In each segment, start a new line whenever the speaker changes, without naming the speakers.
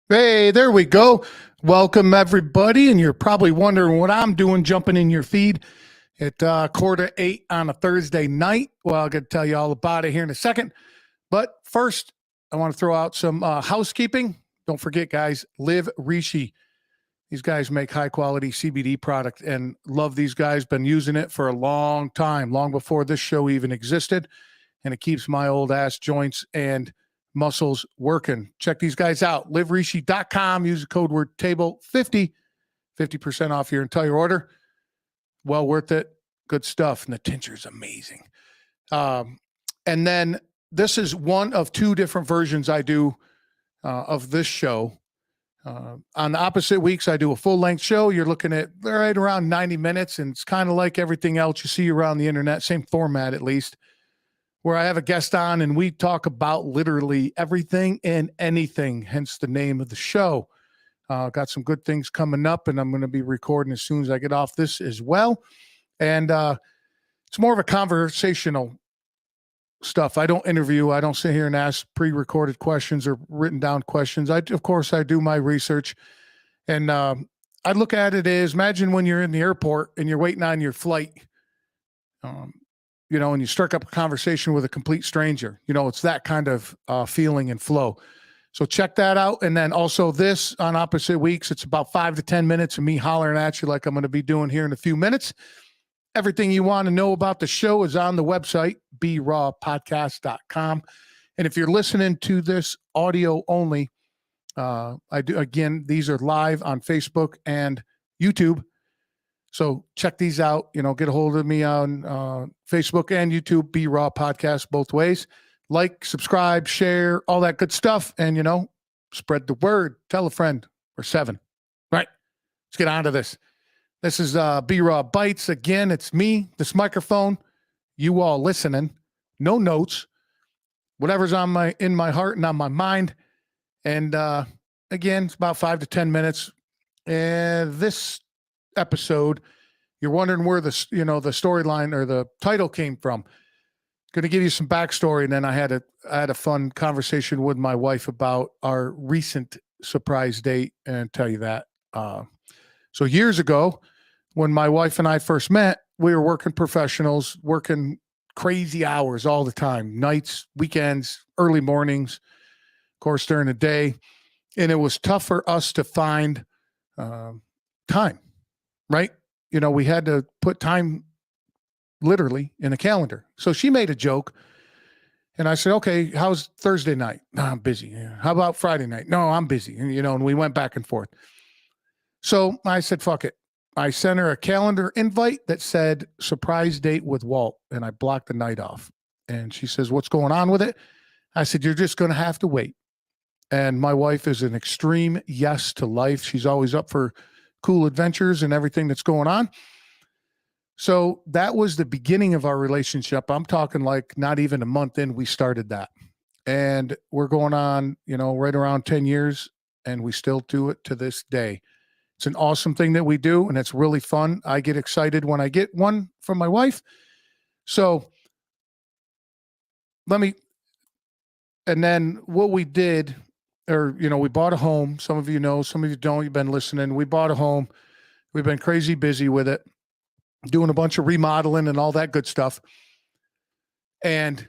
Hey, there we go. Welcome, everybody. And you're probably wondering what I'm doing jumping in your feed at 7:45 on a Thursday night. Well, I'll get to tell you all about it here in a second. But first, I want to throw out some housekeeping. Don't forget, guys, Live Rishi. These guys make high quality CBD product and love these guys. Been using it for a long time, long before this show even existed. And it keeps my old ass joints and muscles working. Check these guys out. LiveRishi.com. Use the code word table 50% off your entire order. Well worth it. Good stuff. And the tincture is amazing. And then this is one of two different versions I do of this show. On the opposite weeks, I do a full-length show. You're looking at right around 90 minutes, and it's kind of like everything else you see around the internet, same format at least, where I have a guest on and we talk about literally everything and anything, hence the name of the show. Got some good things coming up, and I'm going to be recording as soon as I get off this as well. And it's more of a conversational stuff. I don't interview. I don't sit here and ask pre-recorded questions or written down questions. Of course, I do my research. And I look at it as, imagine when you're in the airport and you're waiting on your flight, and you strike up a conversation with a complete stranger. It's that kind of feeling and flow. So check that out. And then also this on opposite weeks, it's about 5 to 10 minutes of me hollering at you like I'm going to be doing here in a few minutes. Everything you want to know about the show is on the website, berawpodcast.com. And if you're listening to this audio only, these are live on Facebook and YouTube. So check these out, get a hold of me on Facebook and YouTube, Be Raw Podcast, both ways. Like, subscribe, share, all that good stuff. And, spread the word. Tell a friend or 7. Right. Let's get on to this. This is Be Raw Bites. Again, it's me, this microphone, you all listening, no notes, whatever's in my heart and on my mind. And again, it's about 5 to 10 minutes. And this episode, you're wondering where the storyline or the title came from. Going to give you some backstory, and then I had a fun conversation with my wife about our recent surprise date, and tell you that. So years ago, when my wife and I first met, we were working professionals, working crazy hours all the time, nights, weekends, early mornings, of course, during the day. And it was tough for us to find time, right? We had to put time literally in a calendar. So she made a joke. And I said, okay, how's Thursday night? No, I'm busy. Yeah. How about Friday night? No, I'm busy. And, and we went back and forth. So I said, fuck it. I sent her a calendar invite that said surprise date with Walt, and I blocked the night off. And she says, what's going on with it? I said, you're just going to have to wait. And my wife is an extreme yes to life. She's always up for cool adventures and everything that's going on. So that was the beginning of our relationship. I'm talking like not even a month in, we started that. And we're going on, right around 10 years, and we still do it to this day. It's an awesome thing that we do, and it's really fun. I get excited when I get one from my wife. So and then what we did, we bought a home. Some of you know, some of you don't, you've been listening. We bought a home. We've been crazy busy with it, doing a bunch of remodeling and all that good stuff. And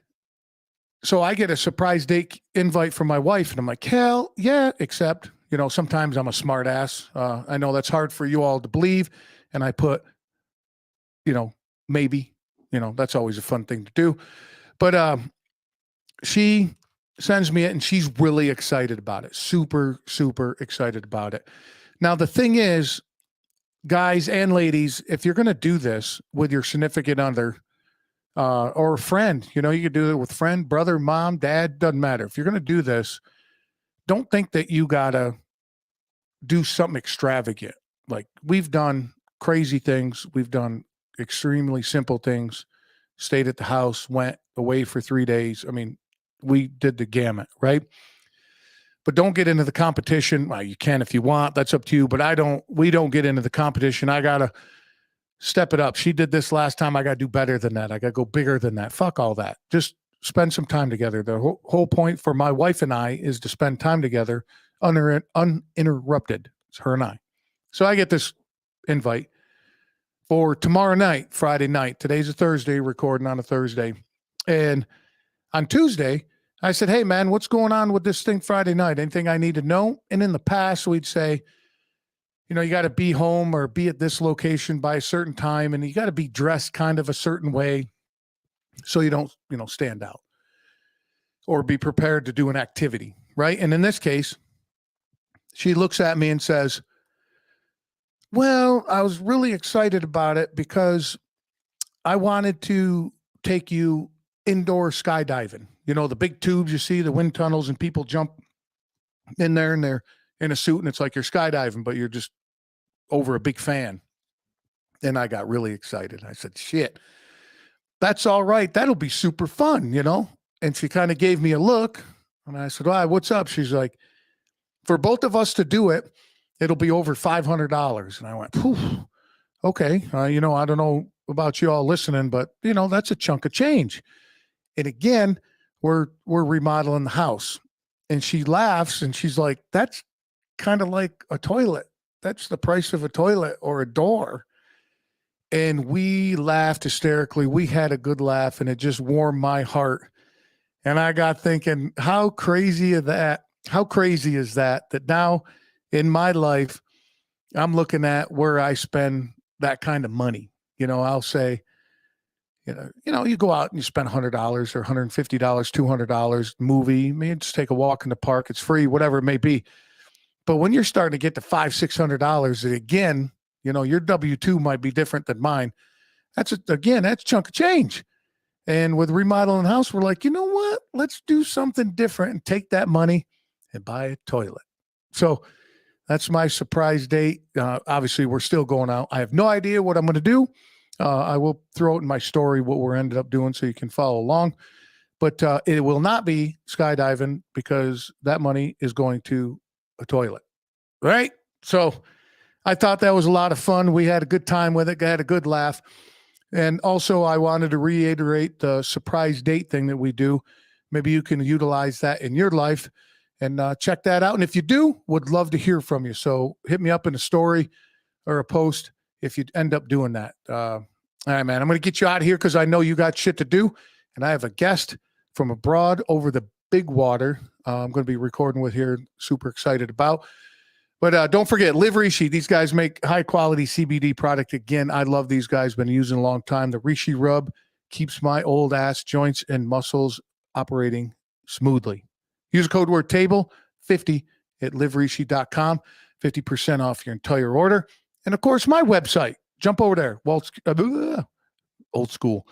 so I get a surprise date invite from my wife, and I'm like, hell yeah, except, sometimes I'm a smart ass. I know that's hard for you all to believe. And I put, maybe, that's always a fun thing to do. But she sends me it, and she's really excited about it. Super, super excited about it. Now, the thing is, guys and ladies, if you're going to do this with your significant other or a friend, you could do it with friend, brother, mom, dad, doesn't matter. If you're going to do this, don't think that you got to do something extravagant. Like, we've done crazy things. We've done extremely simple things, stayed at the house, went away for 3 days. I mean, we did the gamut, right? But don't get into the competition. Well, you can if you want. That's up to you. But we don't get into the competition. I got to step it up. She did this last time. I got to do better than that. I got to go bigger than that. Fuck all that. Just spend some time together. The whole point for my wife and I is to spend time together uninterrupted. It's her and I. So I get this invite for tomorrow night, Friday night. Today's a Thursday, recording on a Thursday. And on Tuesday, I said, hey, man, what's going on with this thing Friday night? Anything I need to know? And in the past, we'd say, you know, you got to be home or be at this location by a certain time, and you got to be dressed kind of a certain way so you don't, you know, stand out or be prepared to do an activity, right? And in this case, she looks at me and says, well, I was really excited about it because I wanted to take you indoor skydiving. You know, the big tubes you see, the wind tunnels, and people jump in there and they're in a suit and it's like you're skydiving, but you're just over a big fan. And I got really excited. I said, shit, that's all right. That'll be super fun, you know? And she kind of gave me a look and I said, well, what's up? She's like, for both of us to do it, it'll be over $500. And I went, phew, okay. You know, I don't know about you all listening, but you know, that's a chunk of change. And again, we're remodeling the house. And she laughs and she's like, that's kind of like a toilet. That's the price of a toilet or a door. And we laughed hysterically. We had a good laugh and it just warmed my heart. And I got thinking, how crazy is that now in my life, I'm looking at where I spend that kind of money. You know, I'll say, you go out and you spend $100 or $150, $200 movie, maybe just take a walk in the park. It's free, whatever it may be. But when you're starting to get to $500, $600, again, you know, your W-2 might be different than mine. That's a chunk of change. And with remodeling the house, we're like, you know what? Let's do something different and take that money and buy a toilet. So that's my surprise date. Obviously, we're still going out. I have no idea what I'm going to do. I will throw it in my story what we're ended up doing so you can follow along. But it will not be skydiving because that money is going to a toilet, right? So I thought that was a lot of fun. We had a good time with it. Had a good laugh. And also, I wanted to reiterate the surprise date thing that we do. Maybe you can utilize that in your life and check that out. And if you do, would love to hear from you. So hit me up in a story or a post if you end up doing that. All right, man, I'm going to get you out of here because I know you got shit to do. And I have a guest from abroad over the big water I'm going to be recording with here. Super excited about. But don't forget, Live Rishi. These guys make high-quality CBD product. Again, I love these guys. Been using a long time. The Rishi Rub keeps my old ass joints and muscles operating smoothly. Use code word table 50 at liverishi.com. 50% off your entire order. And, of course, my website. Jump over there. Walt's old school.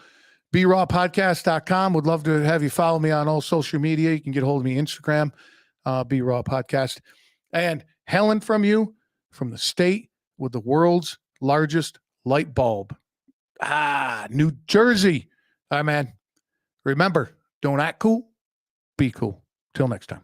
BRawPodcast.com. Would love to have you follow me on all social media. You can get a hold of me Instagram, BRaw Podcast. And Helen from the state with the world's largest light bulb. New Jersey. All right, man. Remember, don't act cool, be cool. Till next time.